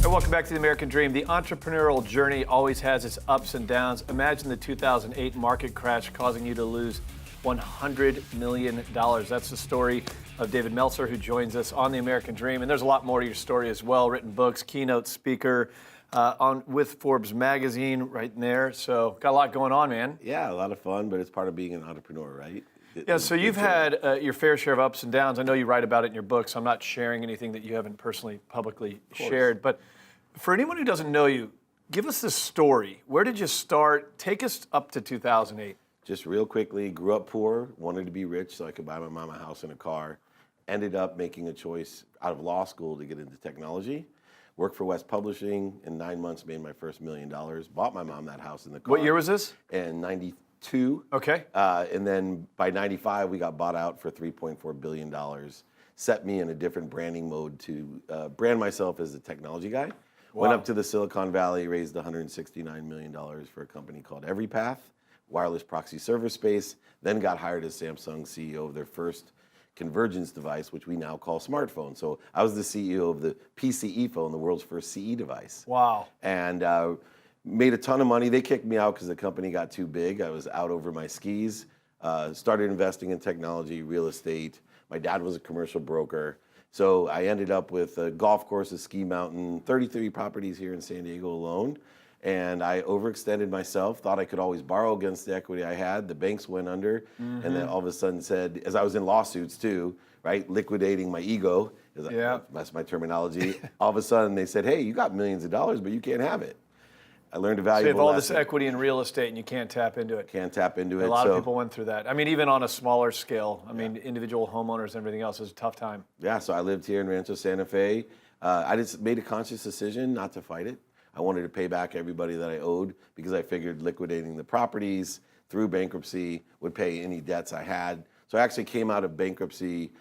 Hey, welcome back to the American Dream. The entrepreneurial journey always has its ups and downs. Imagine the 2008 market crash causing you to lose $100 million. That's the story of David Meltzer, who joins us on the American Dream. And there's a lot more to your story as well. Written books, keynote speaker with Forbes magazine right in there. So got a lot going on, man. Yeah, a lot of fun, but it's part of being an entrepreneur, right? Yeah, so you've had your fair share of ups and downs. I know you write about it in your books. So I'm not sharing anything that you haven't personally, publicly shared. But for anyone who doesn't know you, give us the story. Where did you start? Take us up to 2008. Just real quickly, grew up poor, wanted to be rich so I could buy my mom a house and a car. Ended up making a choice out of law school to get into technology. Worked for West Publishing. In 9 months, made my first $1 million. Bought my mom that house and the car. What year was this? In 92. Okay. And then by 95, we got bought out for $3.4 billion. Set me in a different branding mode to brand myself as a technology guy. Wow. Went up to the Silicon Valley, raised $169 million for a company called EveryPath, wireless proxy server space, then got hired as Samsung CEO of their first convergence device, which we now call smartphone. So I was the CEO of the PCE phone, the world's first CE device. Wow. And made a ton of money. They kicked me out because the company got too big. I was out over my skis. Started investing in technology, real estate. My dad was a commercial broker. So I ended up with a golf course, a ski mountain, 33 properties here in San Diego alone. And I overextended myself, thought I could always borrow against the equity I had. The banks went under, and then all of a sudden said, as I was in lawsuits too, right, liquidating my ego, that's my terminology. All of a sudden they said, hey, you got millions of dollars, but you can't have it. I learned a valuable So you have all lesson. this equity in real estate and you can't tap into it. Can't tap into it. A lot of people went through that. I mean, even on a smaller scale. I mean, individual homeowners and everything else is a tough time. Yeah, so I lived here in Rancho Santa Fe. I just made a conscious decision not to fight it. I wanted to pay back everybody that I owed because I figured liquidating the properties through bankruptcy would pay any debts I had. So I actually came out of bankruptcy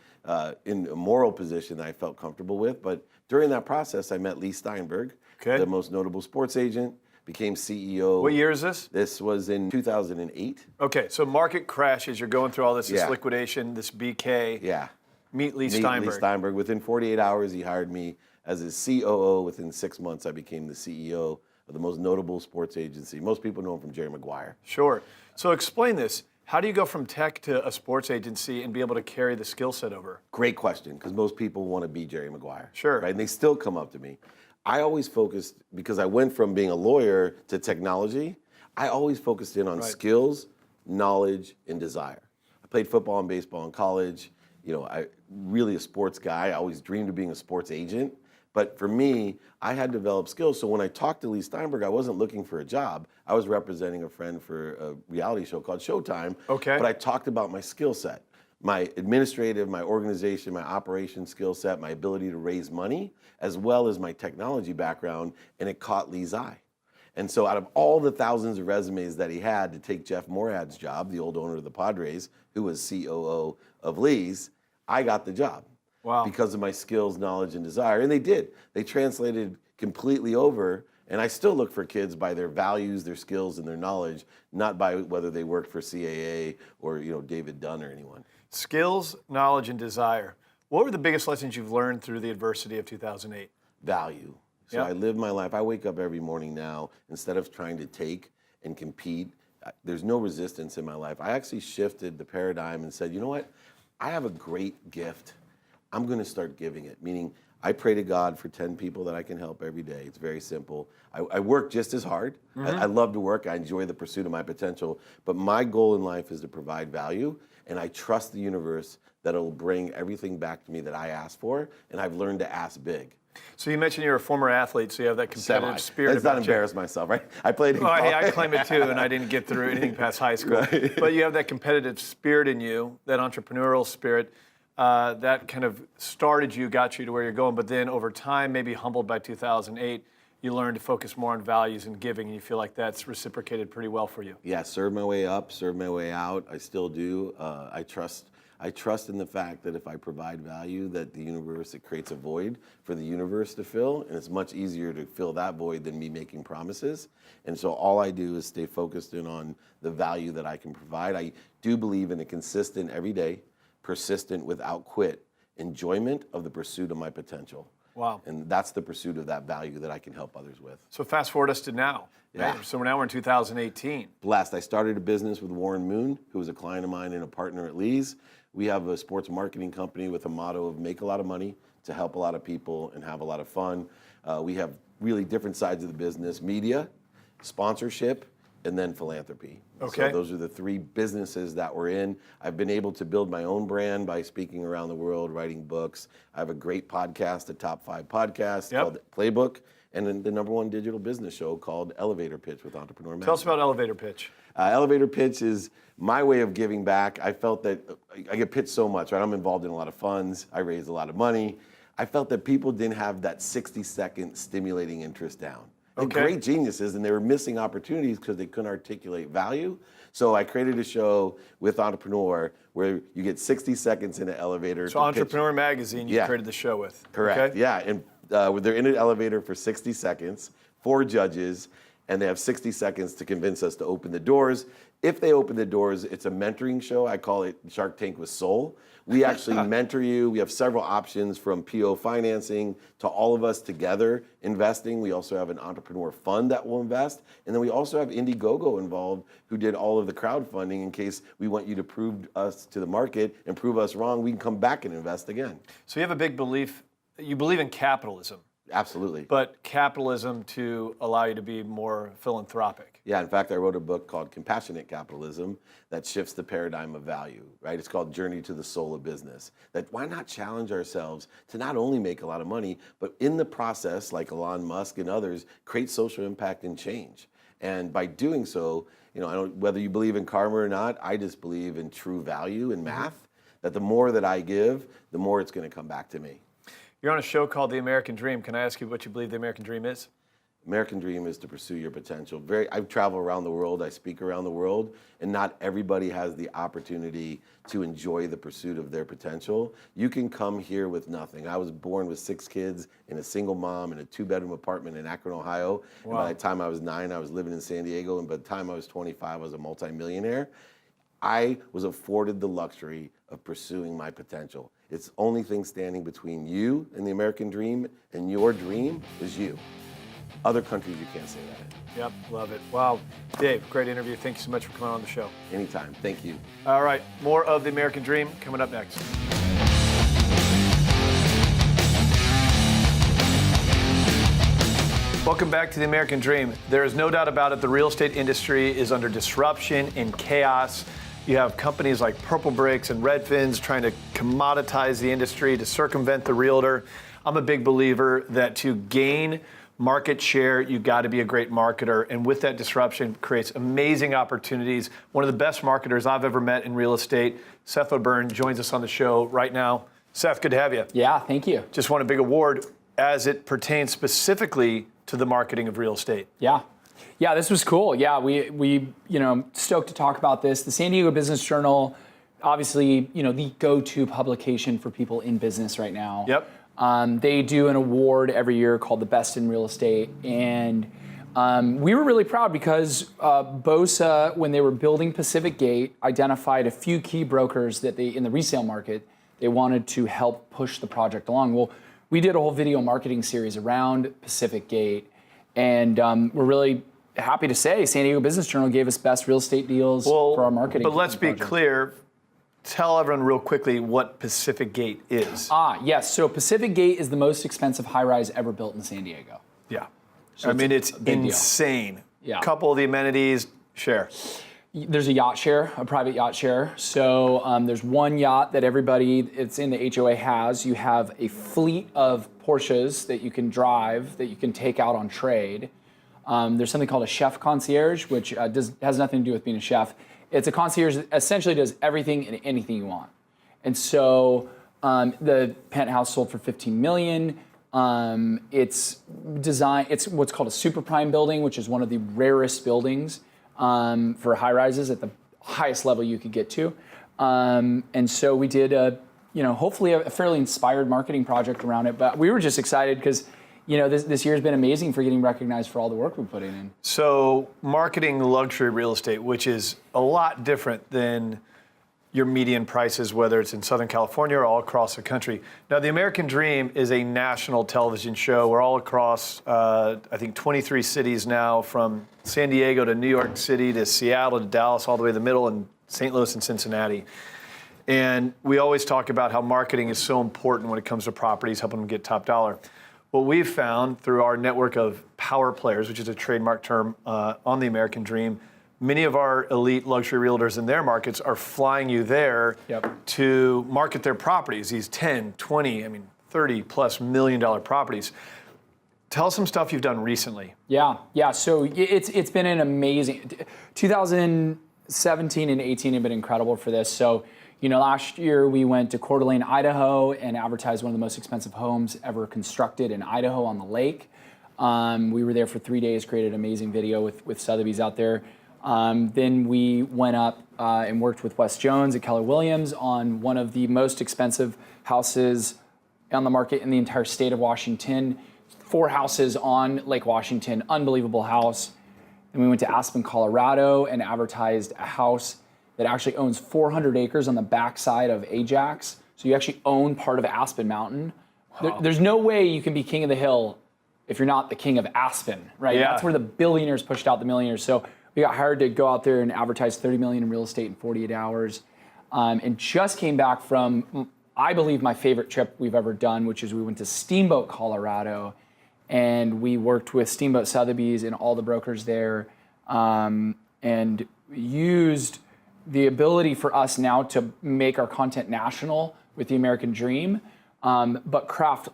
in a moral position that I felt comfortable with. But during that process, I met Lee Steinberg, the most notable sports agent, became CEO. What year is this? This was in 2008. Okay, so market crashes, you're going through all this, this liquidation, this BK. Yeah. Meet Lee Steinberg. Lee Steinberg. Within 48 hours, he hired me as his COO. Within 6 months, I became the CEO of the most notable sports agency. Most people know him from Jerry Maguire. Sure. So explain this. How do you go from tech to a sports agency and be able to carry the skill set over? Great question, because most people want to be Jerry Maguire. Sure. Right? And they still come up to me. I always focused, because I went from being a lawyer to technology, I always focused in on skills, knowledge, and desire. I played football and baseball in college. You know, I really a sports guy. I always dreamed of being a sports agent. But for me, I had developed skills. So when I talked to Lee Steinberg, I wasn't looking for a job. I was representing a friend for a reality show called Showtime. Okay. But I talked about my skill set, my administrative, my organization, my operation skill set, my ability to raise money, as well as my technology background, and it caught Lee's eye. And so out of all the thousands of resumes that he had to take Jeff Morad's job, the old owner of the Padres, who was COO of Lee's, I got the job. Wow. Because of my skills, knowledge, and desire. And they did. They translated completely over. And I still look for kids by their values, their skills, and their knowledge, not by whether they worked for CAA or David Dunn or anyone. Skills, knowledge, and desire. What were the biggest lessons you've learned through the adversity of 2008? Value. So I live my life. I wake up every morning now, instead of trying to take and compete, there's no resistance in my life. I actually shifted the paradigm and said, you know what? I have a great gift. I'm going to start giving it, meaning I pray to God for 10 people that I can help every day. It's very simple. I work just as hard. I love to work. I enjoy the pursuit of my potential. But my goal in life is to provide value, and I trust the universe that it'll bring everything back to me that I ask for, and I've learned to ask big. So you mentioned you're a former athlete, so you have that competitive spirit. Let's not embarrass myself, right? I played in college. Hey, I claim it too, and I didn't get through anything past high school. Right. But you have that competitive spirit in you, that entrepreneurial spirit. That kind of started you, got you to where you're going, but then over time, maybe humbled by 2008, you learned to focus more on values and giving, and you feel like that's reciprocated pretty well for you. Yeah, served my way up, served my way out. I still do. I trust in the fact that if I provide value, that the universe, it creates a void for the universe to fill, and it's much easier to fill that void than me making promises. And so all I do is stay focused in on the value that I can provide. I do believe in a consistent, every day, persistent, without quit, enjoyment of the pursuit of my potential. Wow. And that's the pursuit of that value that I can help others with. So fast forward us to now. Yeah. Right? So now we're in 2018. Blessed. I started a business with Warren Moon, who was a client of mine and a partner at Lee's. We have a sports marketing company with a motto of make a lot of money to help a lot of people and have a lot of fun. We have really different sides of the business: media, sponsorship, and then philanthropy. Okay. So those are the three businesses that we're in. I've been able to build my own brand by speaking around the world, writing books. I have a great podcast, a top 5 podcast called Playbook, and then the #1 digital business show called Elevator Pitch with Entrepreneur Magazine. Tell us about Elevator Pitch. Elevator Pitch is my way of giving back. I felt that I get pitched so much, right? I'm involved in a lot of funds. I raise a lot of money. I felt that people didn't have that 60-second stimulating interest down. They're great geniuses, and they were missing opportunities because they couldn't articulate value. So I created a show with Entrepreneur where you get 60 seconds in an elevator. So Entrepreneur Magazine, you created the show with. Correct. Okay? Yeah, and they're in an elevator for 60 seconds, 4 judges, and they have 60 seconds to convince us to open the doors. If they open the doors, it's a mentoring show. I call it Shark Tank with Soul. We actually mentor you. We have several options, from PO financing to all of us together investing. We also have an entrepreneur fund that will invest. And then we also have Indiegogo involved, who did all of the crowdfunding in case we want you to prove us to the market and prove us wrong. We can come back and invest again. So you have a big belief, you believe in capitalism. Absolutely. But capitalism to allow you to be more philanthropic. Yeah, in fact, I wrote a book called Compassionate Capitalism that shifts the paradigm of value, right? It's called Journey to the Soul of Business. That why not challenge ourselves to not only make a lot of money, but in the process, like Elon Musk and others, create social impact and change. And by doing so, I don't, whether you believe in karma or not, I just believe in true value and math, that the more that I give, the more it's going to come back to me. You're on a show called The American Dream. Can I ask you what you believe the American Dream is? American dream is to pursue your potential. I travel around the world, I speak around the world, and not everybody has the opportunity to enjoy the pursuit of their potential. You can come here with nothing. I was born with 6 kids and a single mom in a 2-bedroom apartment in Akron, Ohio. Wow. And by the time I was 9, I was living in San Diego, and by the time I was 25, I was a multimillionaire. I was afforded the luxury of pursuing my potential. It's the only thing standing between you and the American dream, and your dream is you. Other countries, you can't say that in. Yep, love it. Wow. Dave, great interview. Thank you so much for coming on the show. Anytime. Thank you. All right, more of The American Dream coming up next. Welcome back to The American Dream. There is no doubt about it, the real estate industry is under disruption and chaos. You have companies like Purple Bricks and Redfins trying to commoditize the industry to circumvent the realtor. I'm a big believer that to gain market share, you got to be a great marketer, and with that disruption creates amazing opportunities. One of the best marketers I've ever met in real estate, Seth O'Byrne, joins us on the show right now. Seth, good to have you. Yeah, thank you. Just won a big award as it pertains specifically to the marketing of real estate. Yeah, this was cool. Yeah, we stoked to talk about this. The San Diego Business Journal, obviously, the go-to publication for people in business right now. Yep. They do an award every year called the Best in Real Estate, and we were really proud because BOSA, when they were building Pacific Gate, identified a few key brokers that in the resale market, they wanted to help push the project along. Well, we did a whole video marketing series around Pacific Gate, and we're really happy to say San Diego Business Journal gave us best real estate deals for our marketing. But let's be project. clear. Tell everyone real quickly what Pacific Gate is. Yes. So Pacific Gate is the most expensive high-rise ever built in San Diego. Yeah. So I mean, it's insane. Yeah. Couple of the amenities, share. There's a yacht share, a private yacht share. So there's one yacht that everybody it's in the HOA has. You have a fleet of Porsches that you can drive, that you can take out on trade. There's something called a chef concierge, which has nothing to do with being a chef. It's a concierge that essentially does everything and anything you want. And so the penthouse sold for $15 million. It's what's called a super prime building, which is one of the rarest buildings for high rises at the highest level you could get to. And so we did hopefully a fairly inspired marketing project around it. But we were just excited because this year has been amazing for getting recognized for all the work we put in. So marketing luxury real estate, which is a lot different than, your median prices, whether it's in Southern California or all across the country. Now, the American Dream is a national television show. We're all across, I think, 23 cities now, from San Diego to New York City to Seattle to Dallas, all the way to the middle, and St. Louis and Cincinnati. And we always talk about how marketing is so important when it comes to properties, helping them get top dollar. What we've found through our network of power players, which is a trademark term on the American Dream, many of our elite luxury realtors in their markets are flying you there to market their properties, these 10, 20, 30 plus $1 million properties. Tell us some stuff you've done recently. Yeah. So it's been an amazing, 2017 and 18 have been incredible for this. So, last year we went to Coeur d'Alene, Idaho, and advertised one of the most expensive homes ever constructed in Idaho on the lake. We were there for 3 days, created an amazing video with Sotheby's out there. Then we went up and worked with Wes Jones at Keller Williams on one of the most expensive houses on the market in the entire state of Washington. 4 houses on Lake Washington, unbelievable house. Then we went to Aspen, Colorado, and advertised a house that actually owns 400 acres on the backside of Ajax. So you actually own part of Aspen Mountain. Wow. There's no way you can be king of the hill if you're not the king of Aspen, right? Yeah. That's where the billionaires pushed out the millionaires. So we got hired to go out there and advertise $30 million in real estate in 48 hours, and just came back from, I believe, my favorite trip we've ever done, which is we went to Steamboat, Colorado, and we worked with Steamboat Sotheby's and all the brokers there, and used the ability for us now to make our content national with the American Dream, but craft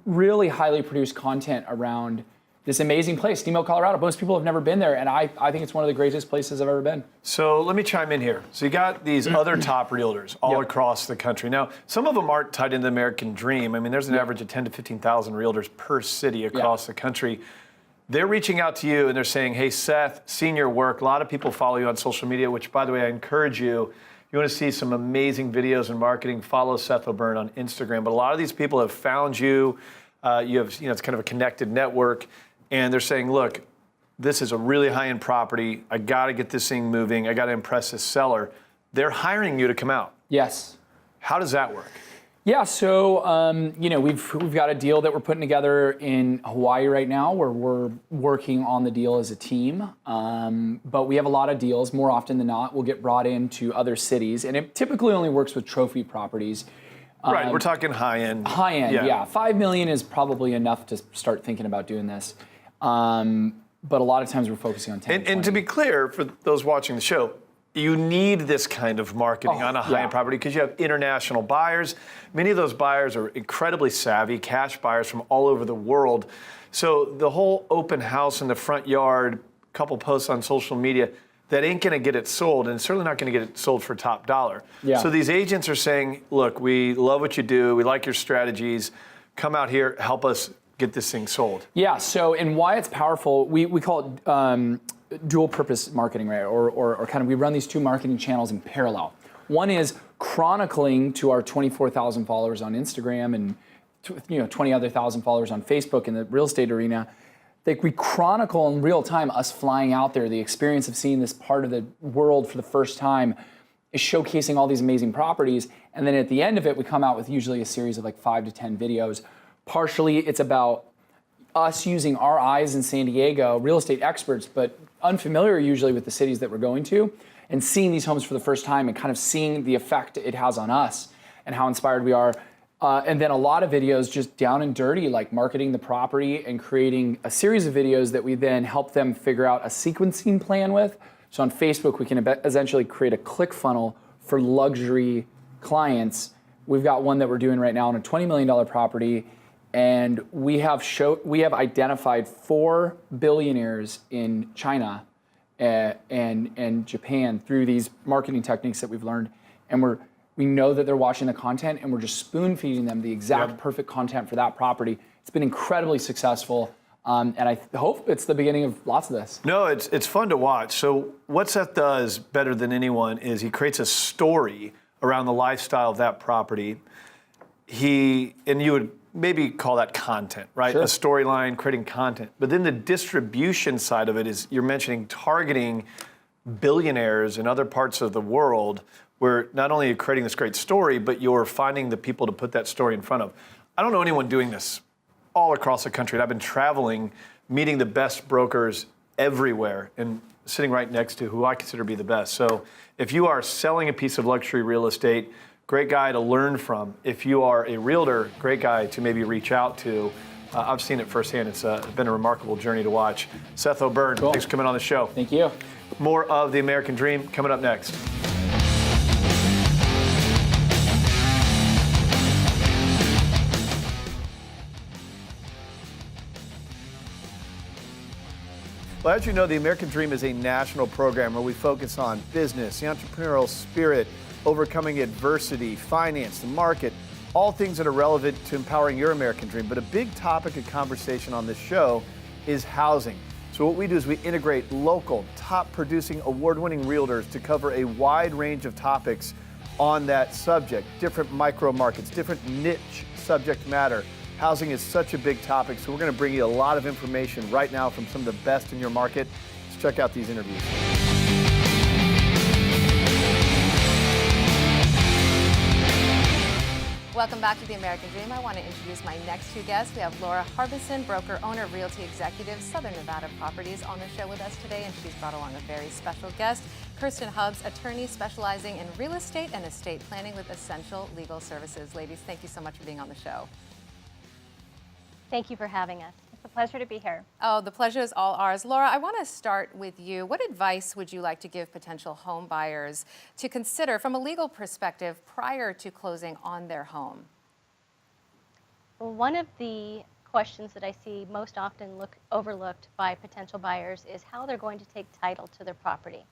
really highly produced content around this amazing place, Steamboat, Colorado. Most people have never been there, and I think it's one of the greatest places I've ever been. So let me chime in here. So you got these other top realtors all across the country. Now, some of them aren't tied into the American Dream. There's an average of 10 to 15,000 realtors per city across the country. They're reaching out to you and they're saying, hey, Seth, seen your work. A lot of people follow you on social media, which, by the way, I encourage you. You want to see some amazing videos and marketing, follow Seth O'Byrne on Instagram. But a lot of these people have found you. It's kind of a connected network. And they're saying, look, this is a really high-end property. I got to get this thing moving. I got to impress this seller. They're hiring you to come out. Yes. How does that work? Yeah, so we've got a deal that we're putting together in Hawaii right now, where we're working on the deal as a team. But we have a lot of deals. More often than not, we'll get brought into other cities, and it typically only works with trophy properties. Right, we're talking high-end. High-end, yeah. $5 million is probably enough to start thinking about doing this. But a lot of times we're focusing on 10 and to be clear, for those watching the show, you need this kind of marketing on a high-end property because you have international buyers. Many of those buyers are incredibly savvy, cash buyers from all over the world. So the whole open house in the front yard, couple posts on social media, that ain't going to get it sold, and it's certainly not going to get it sold for top dollar. Yeah. So these agents are saying, look, we love what you do. We like your strategies. Come out here, help us get this thing sold. Yeah, so, and why it's powerful, we call it dual purpose marketing, right? Or kind of, we run these 2 marketing channels in parallel. One is chronicling to our 24,000 followers on Instagram and 20 other thousand followers on Facebook in the real estate arena. Like, we chronicle in real time us flying out there, the experience of seeing this part of the world for the first time, is showcasing all these amazing properties. And then at the end of it, we come out with usually a series of like 5 to 10 videos. Partially, it's about us using our eyes in San Diego, real estate experts, but unfamiliar usually with the cities that we're going to, and seeing these homes for the first time and kind of seeing the effect it has on us and how inspired we are. And then a lot of videos just down and dirty, like marketing the property and creating a series of videos that we then help them figure out a sequencing plan with. So on Facebook, we can essentially create a click funnel for luxury clients. We've got one that we're doing right now on a $20 million property. And we have identified 4 billionaires in China and Japan through these marketing techniques that we've learned. And we know that they're watching the content, and we're just spoon feeding them the exact perfect content for that property. It's been incredibly successful. And I hope it's the beginning of lots of this. No, it's fun to watch. So what Seth does better than anyone is he creates a story around the lifestyle of that property. And you would maybe call that content, right? Sure. A storyline, creating content. But then the distribution side of it is, you're mentioning targeting billionaires in other parts of the world where not only are you creating this great story, but you're finding the people to put that story in front of. I don't know anyone doing this all across the country. And I've been traveling, meeting the best brokers everywhere and sitting right next to who I consider to be the best. So if you are selling a piece of luxury real estate, great guy to learn from. If you are a realtor, great guy to maybe reach out to. I've seen it firsthand. It's been a remarkable journey to watch. Seth O'Byrne, Cool. Thanks for coming on the show. Thank you. More of The American Dream coming up next. Well, as you know, The American Dream is a national program where we focus on business, the entrepreneurial spirit, overcoming adversity, finance, the market, all things that are relevant to empowering your American dream. But a big topic of conversation on this show is housing. So what we do is we integrate local, top-producing, award-winning realtors to cover a wide range of topics on that subject, different micro markets, different niche subject matter. Housing is such a big topic, so we're going to bring you a lot of information right now from some of the best in your market. Let's check out these interviews. Welcome back to The American Dream. I want to introduce my next two guests. We have Laura Harbison, broker, owner, Realty Executive, Southern Nevada Properties, on the show with us today, and she's brought along a very special guest, Kerstan, attorney specializing in real estate and estate planning with Essential Legal Services. Ladies, thank you so much for being on the show. Thank you for having us. It's a pleasure to be here. Oh, the pleasure is all ours. Laura, I want to start with you. What advice would you like to give potential home buyers to consider from a legal perspective prior to closing on their home? Well, one of the questions that I see most often overlooked by potential buyers is how they're going to take title to their property.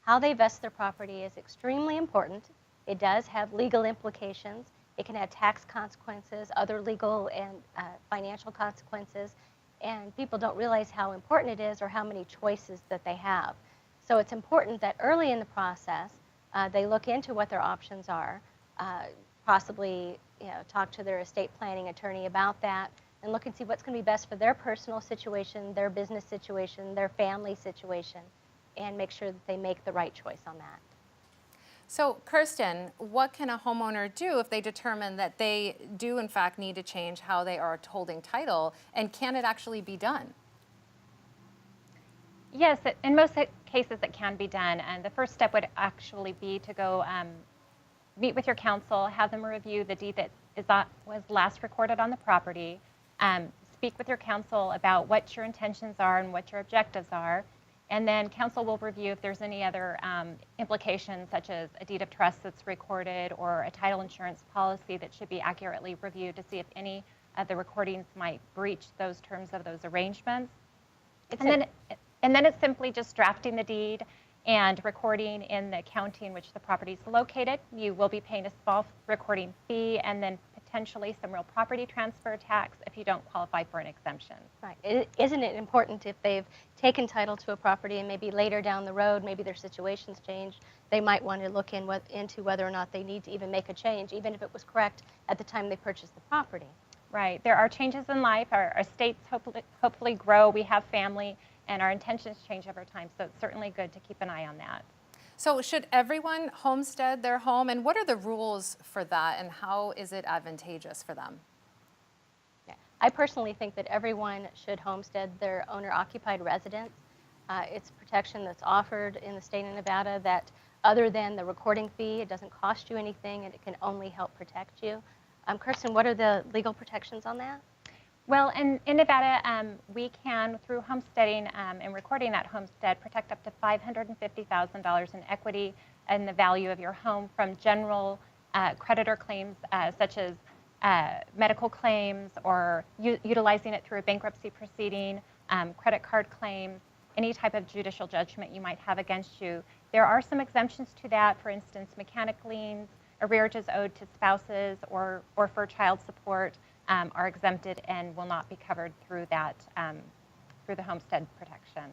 How they vest their property is extremely important. It does have legal implications. It can have tax consequences, other legal and financial consequences, and people don't realize how important it is or how many choices that they have. So it's important that early in the process, they look into what their options are, possibly talk to their estate planning attorney about that, and look and see what's going to be best for their personal situation, their business situation, their family situation, and make sure that they make the right choice on that. So, Kerstan, what can a homeowner do if they determine that they do, in fact, need to change how they are holding title, and can it actually be done? Yes, in most cases it can be done, and the first step would actually be to go meet with your counsel, have them review the deed that was last recorded on the property, speak with your counsel about what your intentions are and what your objectives are, and then counsel will review if there's any other implications, such as a deed of trust that's recorded or a title insurance policy that should be accurately reviewed to see if any of the recordings might breach those terms of those arrangements. And then it's simply just drafting the deed and recording in the county in which the property is located. You will be paying a small recording fee and then potentially some real property transfer tax if you don't qualify for an exemption. Right. Isn't it important if they've taken title to a property and maybe later down the road, maybe their situation's changed, they might want to look into whether or not they need to even make a change, even if it was correct at the time they purchased the property. Right. There are changes in life. Our estates hopefully grow. We have family, and our intentions change over time. So it's certainly good to keep an eye on that. So should everyone homestead their home, and what are the rules for that, and how is it advantageous for them? Yeah. I personally think that everyone should homestead their owner-occupied residence. It's protection that's offered in the state of Nevada that, other than the recording fee, it doesn't cost you anything, and it can only help protect you. Kerstan, what are the legal protections on that? Well, in Nevada, we can, through homesteading and recording that homestead, protect up to $550,000 in equity and the value of your home from general creditor claims such as medical claims or utilizing it through a bankruptcy proceeding, credit card claims, any type of judicial judgment you might have against you. There are some exemptions to that. For instance, mechanic liens, arrearages owed to spouses or for child support are exempted and will not be covered through that through the homestead protection.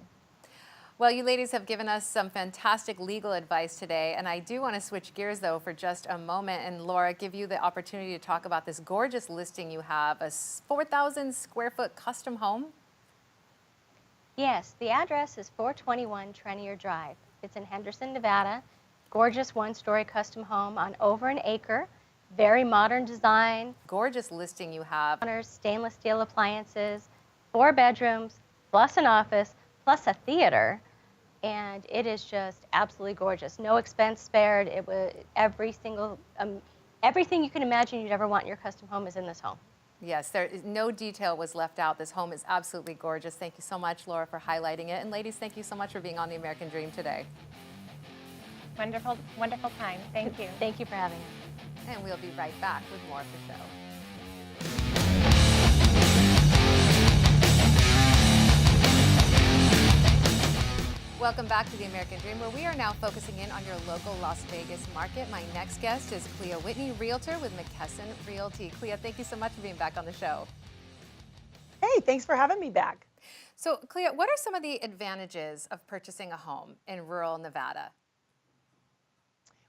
Well, you ladies have given us some fantastic legal advice today, and I do want to switch gears, though, for just a moment, and Laura, give you the opportunity to talk about this gorgeous listing you have, a 4,000 square foot custom home. Yes, the address is 421 Trenier Drive. It's in Henderson, Nevada. gorgeous one-story custom home on over an acre, very modern design, Gorgeous listing you have. stainless steel appliances, 4 bedrooms, plus an office, plus a theater. And it is just absolutely gorgeous. No expense spared. It was everything you can imagine you'd ever want in your custom home is in this home. Yes, there is no detail was left out. This home is absolutely gorgeous. Thank you so much, Laura, for highlighting it. And ladies, thank you so much for being on The American Dream today. Wonderful, wonderful time. Thank you. Thank you for having us. And we'll be right back with more of the show. Welcome back to The American Dream, where we are now focusing in on your local Las Vegas market. My next guest is Clea Whitney, realtor with McKesson Realty. Clea, thank you so much for being back on the show. Hey, thanks for having me back. So, Clea, what are some of the advantages of purchasing a home in rural Nevada?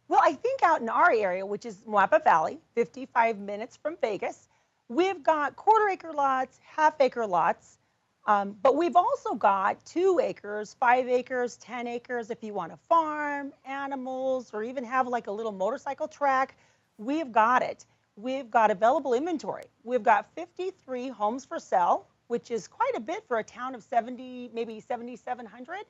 Well, I think out in our area, which is Moapa Valley, 55 minutes from Vegas, we've got quarter-acre lots, half-acre lots, but we've also got 2 acres, 5 acres, 10 acres if you want to farm, animals, or even have like a little motorcycle track. We've got it. We've got available inventory. We've got 53 homes for sale, which is quite a bit for a town of 70, maybe 7,700.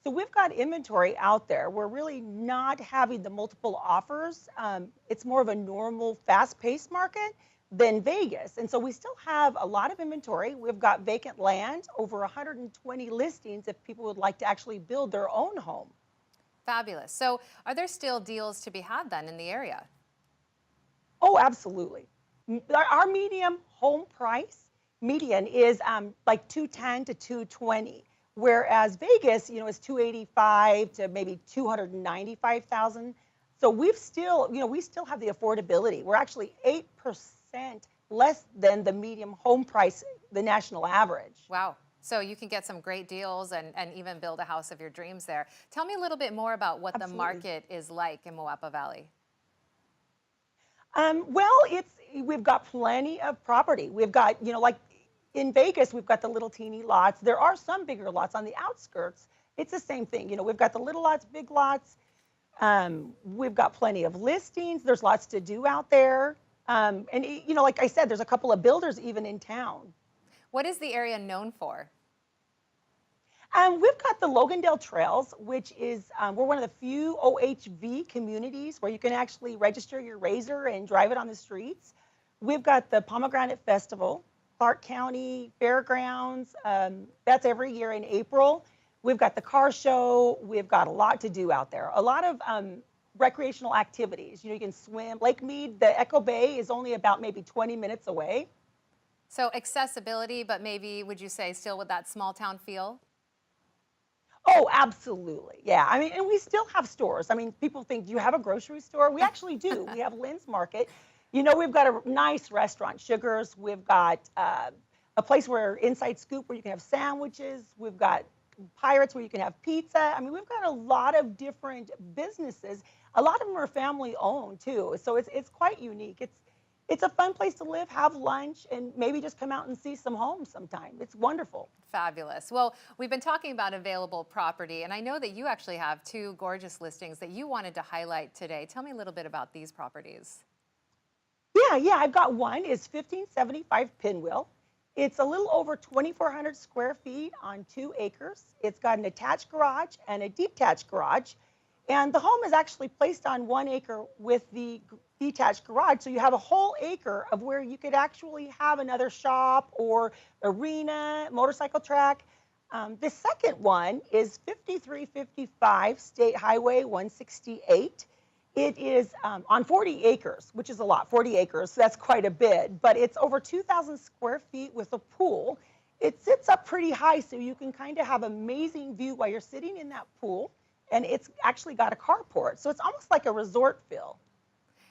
So we've got inventory out there. We're really not having the multiple offers. It's more of a normal, fast-paced market than Vegas. And so we still have a lot of inventory. We've got vacant land, over 120 listings if people would like to actually build their own home. Fabulous. So are there still deals to be had then in the area? Oh, absolutely. Our median home price, median, is like 210 to 220. Whereas Vegas, is 285 to maybe 295,000. So we still have the affordability. We're actually 8% less than the median home price, the national average. Wow. So you can get some great deals and even build a house of your dreams there. Tell me a little bit more about what Absolutely. the market is like in Moapa Valley. Well, we've got plenty of property. We've got, like in Vegas, we've got the little teeny lots. There are some bigger lots on the outskirts. It's the same thing. We've got the little lots, big lots. We've got plenty of listings. There's lots to do out there. And, like I said, there's a couple of builders even in town. What is the area known for? We've got the Logandale Trails, which is, we're one of the few OHV communities where you can actually register your RZR and drive it on the streets. We've got the Pomegranate Festival, Clark County Fairgrounds. That's every year in April. We've got the car show. We've got a lot to do out there. A lot of recreational activities. You can swim. Lake Mead, the Echo Bay is only about maybe 20 minutes away. So accessibility, but maybe would you say still with that small town feel? Oh, absolutely. Yeah. And we still have stores. People think, do you have a grocery store? We actually do. We have Lynn's Market. We've got a nice restaurant, Sugars. We've got a place where Inside Scoop where you can have sandwiches. We've got Pirates where you can have pizza. We've got a lot of different businesses. A lot of them are family owned too. So it's quite unique. It's a fun place to live, have lunch, and maybe just come out and see some homes sometime. It's wonderful. Fabulous. Well, we've been talking about available property, and I know that you actually have 2 gorgeous listings that you wanted to highlight today. Tell me a little bit about these properties. Yeah, I've got one. It's 1575 Pinwheel. It's a little over 2,400 square feet on 2 acres. It's got an attached garage and a detached garage. And the home is actually placed on 1 acre with the detached garage. So you have a whole acre of where you could actually have another shop or arena, motorcycle track. The second one is 5355 State Highway 168. It is on 40 acres, which is a lot, 40 acres, so that's quite a bit, but it's over 2,000 square feet with a pool. It sits up pretty high, so you can kind of have amazing view while you're sitting in that pool, and it's actually got a carport, so it's almost like a resort feel.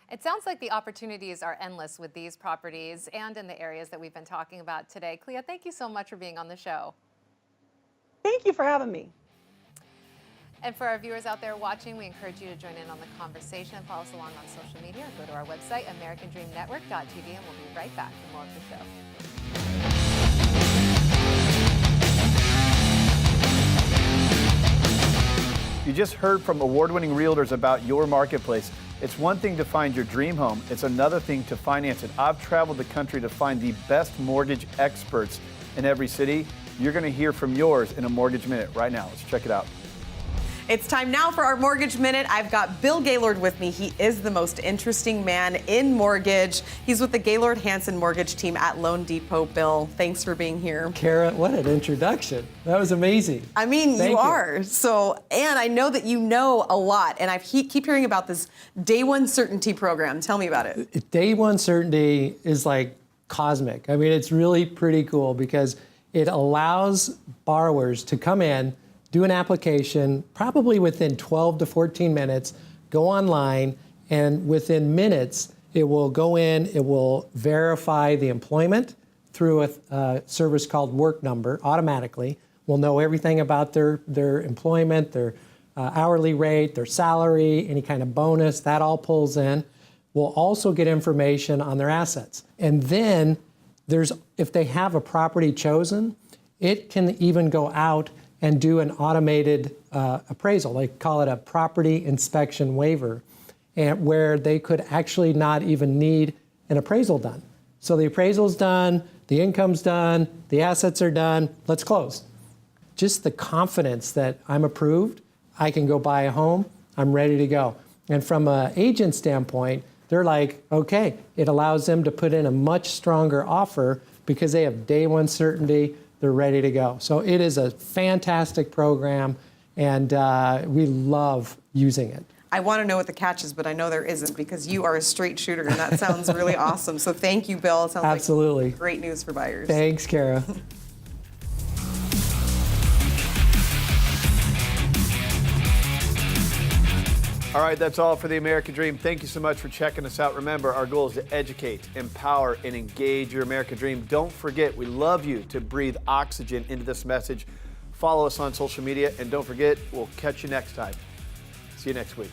It sounds like the opportunities are endless with these properties and in the areas that we've been talking about today. Clea, thank you so much for being on the show. Thank you for having me. And for our viewers out there watching, we encourage you to join in on the conversation and follow us along on social media. Go to our website, AmericanDreamNetwork.tv, and we'll be right back for more of the show. You just heard from award-winning realtors about your marketplace. It's one thing to find your dream home. It's another thing to finance it. I've traveled the country to find the best mortgage experts in every city. You're going to hear from yours in a Mortgage Minute right now. Let's check it out. It's time now for our Mortgage Minute. I've got Bill Gaylord with me. He is the most interesting man in mortgage. He's with the Gaylord Hanson mortgage team at Loan Depot. Bill, thanks for being here. Kara, what an introduction. That was amazing. I mean, Thank you you. are. So, and I know that you know a lot, and I keep hearing about this Day One Certainty program. Tell me about it. Day One Certainty is like cosmic. I mean, it's really pretty cool because it allows borrowers to come in, do an application, probably within 12 to 14 minutes, go online, and within minutes, it will go in, it will verify the employment through a service called Work Number automatically. We'll know everything about their employment, their hourly rate, their salary, any kind of bonus, that all pulls in. We'll also get information on their assets. And then if they have a property chosen, it can even go out and do an automated appraisal. They call it a property inspection waiver, and where they could actually not even need an appraisal done. So the appraisal's done, the income's done, the assets are done, let's close. Just the confidence that I'm approved, I can go buy a home, I'm ready to go. And from an agent standpoint, they're like, okay, it allows them to put in a much stronger offer because they have Day One Certainty, they're ready to go. So it is a fantastic program, and we love using it. I want to know what the catch is, but I know there isn't because you are a straight shooter, and that sounds really awesome. So thank you, Bill. It sounds Absolutely. like great news for buyers. Thanks, Kara. All right, that's all for the American Dream. Thank you so much for checking us out. Remember, our goal is to educate, empower, and engage your American Dream. Don't forget, we love you to breathe oxygen into this message. Follow us on social media, and don't forget, we'll catch you next time. See you next week.